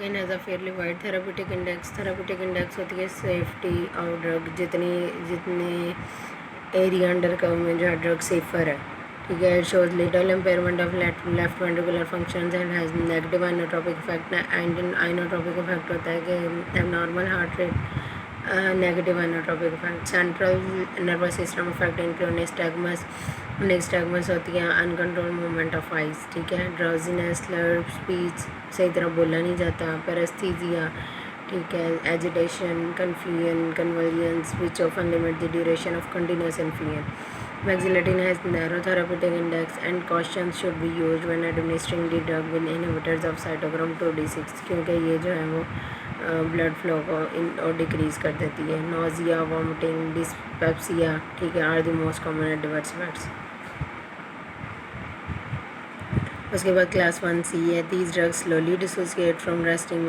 In as a fairly wide therapeutic index होती है safety और ड्रग जितने एरिया अंडर कर्व में जो है ड्रग सेफर है, ठीक है। It shows little impairment of left ventricular functions and has negative inotropic effect. Inotropic effect होता है कि normal heart rate, negative inotropic effect. Central nervous system effect include nystagmus होती है अनकंट्रोल मूवमेंट ऑफ आइज, ठीक है। Drowsiness, Slurrp speech, सही तरह बोला नहीं जाता, पैरेस्थीसिया, ठीक है। Agitation, confusion, convulsions which often limit the duration of continuous influence. Vaxilotine has narrow therapeutic index and cautions should be used when administering the drug with inhibitors of cytochrome 2d6 क्योंकि ये जो है वो blood flow को और decrease कर देती है। नोजिया, वॉमिटिंग, डिस्पेप्सिया, ठीक है, are the most common adverse effects. उसके बाद क्लास 1C है। These drugs slowly dissociate from resting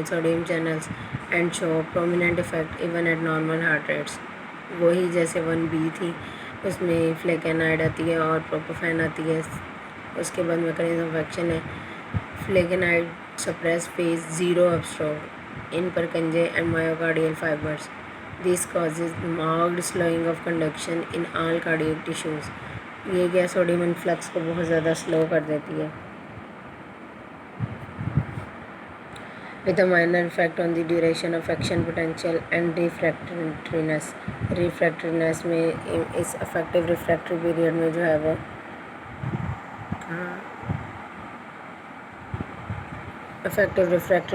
sodium channels and show prominent effect even at normal heart rates. वही जैसे 1B थी, उसमें फ्लेकेनाइड आती है और प्रोपोफेन आती है। उसके बाद मैकेनिज्म ऑफ एक्शन है flecainide suppress phase 0 upstroke in Purkinje and myocardial fibres. This causes marked slowing of conduction in all cardiac tissues. ये क्या सोडियम इन्फ्लक्स को बहुत ज़्यादा स्लो कर देती है with a minor effect on the duration of action potential and refractoriness। रिफ्रैक्टरीनेस में इस अफेक्टिव रिफ्रैक्टरी पीरियड में जो है वो अफेक्टिव रिफ्रैक्टरी